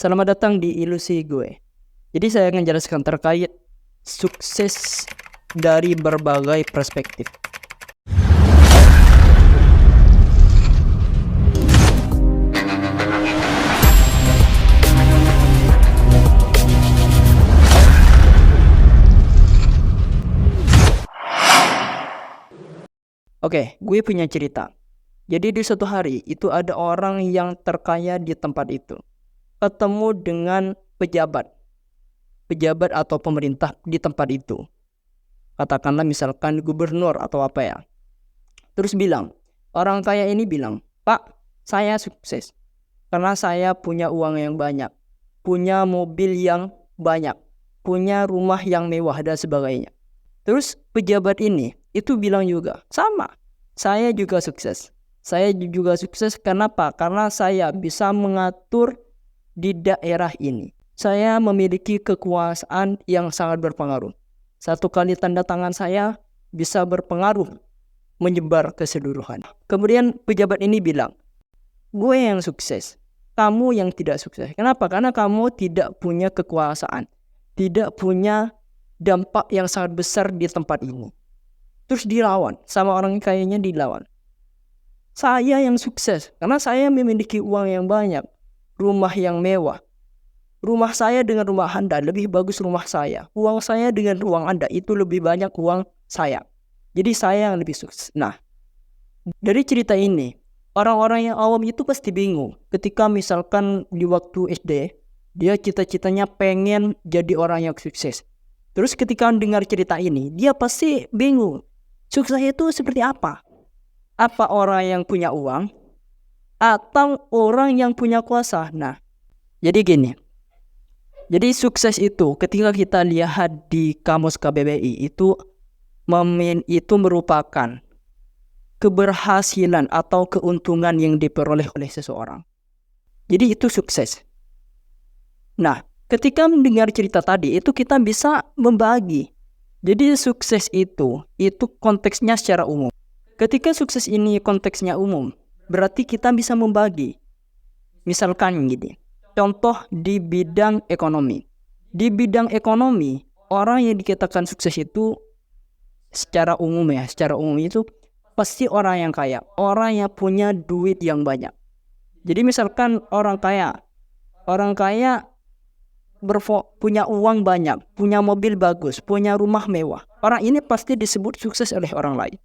Selamat datang di Ilusi Gue. Jadi saya akan jelaskan terkait sukses dari berbagai perspektif. Oke, gue punya cerita. Jadi di suatu hari itu ada orang yang terkaya di tempat itu ketemu dengan pejabat atau pemerintah di tempat itu. Katakanlah misalkan gubernur atau apa ya. Terus bilang, orang kaya ini bilang, "Pak, saya sukses karena saya punya uang yang banyak, punya mobil yang banyak, punya rumah yang mewah dan sebagainya." Terus pejabat ini itu bilang juga, "Sama, saya juga sukses. Saya juga sukses kenapa? Karena saya bisa mengatur di daerah ini. Saya memiliki kekuasaan yang sangat berpengaruh. Satu kali tanda tangan saya bisa berpengaruh menyebar keseluruhan." Kemudian pejabat ini bilang, "Gue yang sukses, kamu yang tidak sukses. Kenapa? Karena kamu tidak punya kekuasaan, tidak punya dampak yang sangat besar di tempat ini." Terus dilawan, sama orang kayanya dilawan. "Saya yang sukses karena saya memiliki uang yang banyak, rumah yang mewah. Rumah saya dengan rumah Anda lebih bagus rumah saya. Uang saya dengan uang Anda itu lebih banyak uang saya. Jadi saya yang lebih sukses." Nah, dari cerita ini, orang-orang yang awam itu pasti bingung. Ketika misalkan di waktu SD, dia cita-citanya pengen jadi orang yang sukses. Terus ketika dengar cerita ini, dia pasti bingung. Sukses itu seperti apa? Apa orang yang punya uang atau orang yang punya kuasa? Nah, jadi gini. Jadi sukses itu ketika kita lihat di kamus KBBI itu merupakan keberhasilan atau keuntungan yang diperoleh oleh seseorang. Jadi itu sukses. Nah, ketika mendengar cerita tadi itu kita bisa membagi. Jadi sukses itu konteksnya secara umum. Ketika sukses ini konteksnya umum, berarti kita bisa membagi. Misalkan gini, contoh di bidang ekonomi. Di bidang ekonomi, orang yang dikatakan sukses itu secara umum itu pasti orang yang kaya, orang yang punya duit yang banyak. Jadi misalkan orang kaya punya uang banyak, punya mobil bagus, punya rumah mewah. Orang ini pasti disebut sukses oleh orang lain.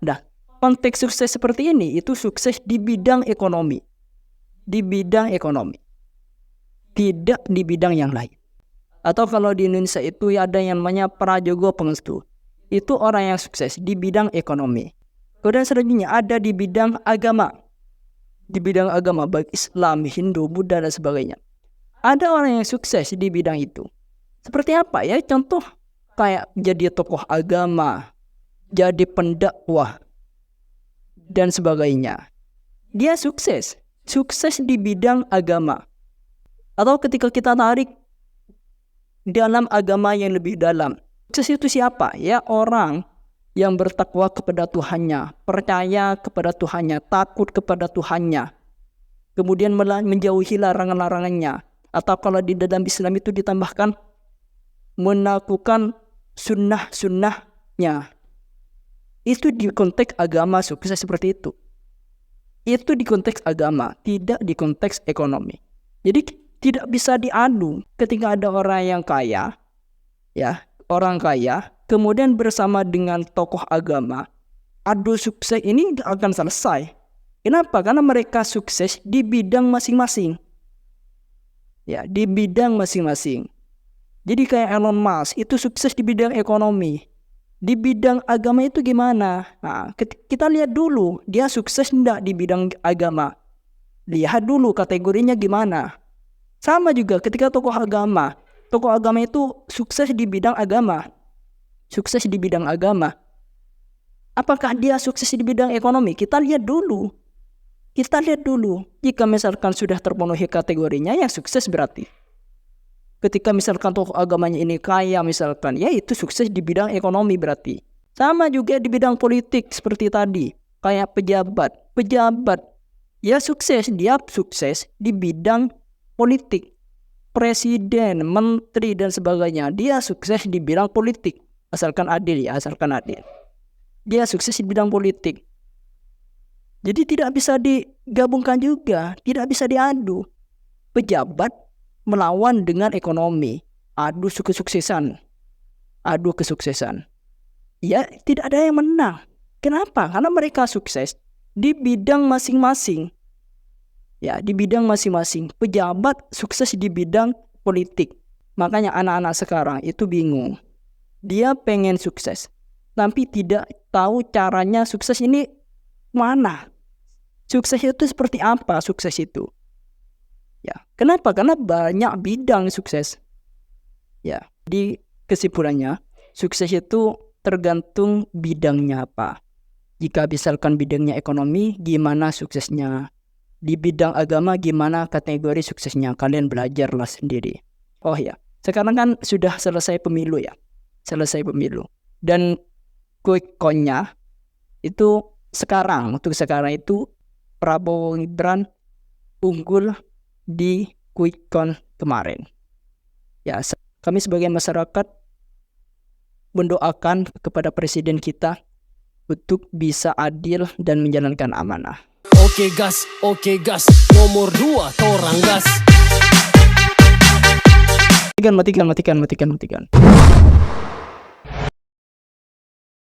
Nah, konteks sukses seperti ini itu sukses di bidang ekonomi. Di bidang ekonomi. Tidak di bidang yang lain. Atau kalau di Indonesia itu ada yang namanya Prajogo Pangestu. Itu orang yang sukses di bidang ekonomi. Kemudian selanjutnya ada di bidang agama. Di bidang agama baik Islam, Hindu, Buddha dan sebagainya. Ada orang yang sukses di bidang itu. Seperti apa ya? Contoh kayak jadi tokoh agama, jadi pendakwah dan sebagainya. Dia sukses di bidang agama. Atau ketika kita tarik dalam agama yang lebih dalam, sukses itu siapa? Ya orang yang bertakwa kepada Tuhannya, percaya kepada Tuhannya, takut kepada Tuhannya, kemudian menjauhi larangan-larangannya. Atau kalau di dalam Islam itu ditambahkan melakukan sunnah-sunnahnya. Itu di konteks agama sukses seperti itu. Itu di konteks agama, tidak di konteks ekonomi. Jadi tidak bisa diadu ketika ada orang yang kaya, ya, orang kaya, kemudian bersama dengan tokoh agama, adu sukses ini tidak akan selesai. Kenapa? Karena mereka sukses di bidang masing-masing. Ya, di bidang masing-masing. Jadi kayak Elon Musk itu sukses di bidang ekonomi. Di bidang agama itu gimana? Nah, kita lihat dulu dia sukses enggak di bidang agama. Lihat dulu kategorinya gimana. Sama juga ketika tokoh agama itu sukses di bidang agama. Sukses di bidang agama. Apakah dia sukses di bidang ekonomi? Kita lihat dulu. Jika misalkan sudah terpenuhi kategorinya, ya sukses berarti. Ketika misalkan tokoh agamanya ini kaya misalkan, ya itu sukses di bidang ekonomi berarti. Sama juga di bidang politik seperti tadi. Kayak pejabat. Ya dia sukses di bidang politik. presiden, menteri dan sebagainya, dia sukses di bidang politik. Asalkan adil ya, asalkan adil. Dia sukses di bidang politik. Jadi tidak bisa digabungkan juga, tidak bisa diadu. Pejabat melawan dengan ekonomi, adu kesuksesan. Ya, tidak ada yang menang. Kenapa? Karena mereka sukses di bidang masing-masing. Ya, di bidang masing-masing. Pejabat sukses di bidang politik. Makanya anak-anak sekarang itu bingung. Dia pengen sukses, tapi tidak tahu caranya sukses ini mana. Sukses itu seperti apa sukses itu? Ya, kenapa? Karena banyak bidang sukses. Ya, di kesimpulannya, sukses itu tergantung bidangnya apa. Jika misalkan bidangnya ekonomi, gimana suksesnya? Di bidang agama, gimana kategori suksesnya? Kalian belajarlah sendiri. Oh ya, sekarang kan sudah selesai pemilu ya. Selesai pemilu. Dan quick count-nya itu untuk sekarang itu Prabowo Gibran unggul di quick count kemarin. Ya, kami sebagai masyarakat mendoakan kepada presiden kita untuk bisa adil dan menjalankan amanah. Oke gas, nomor 2 torang gas. Matikan.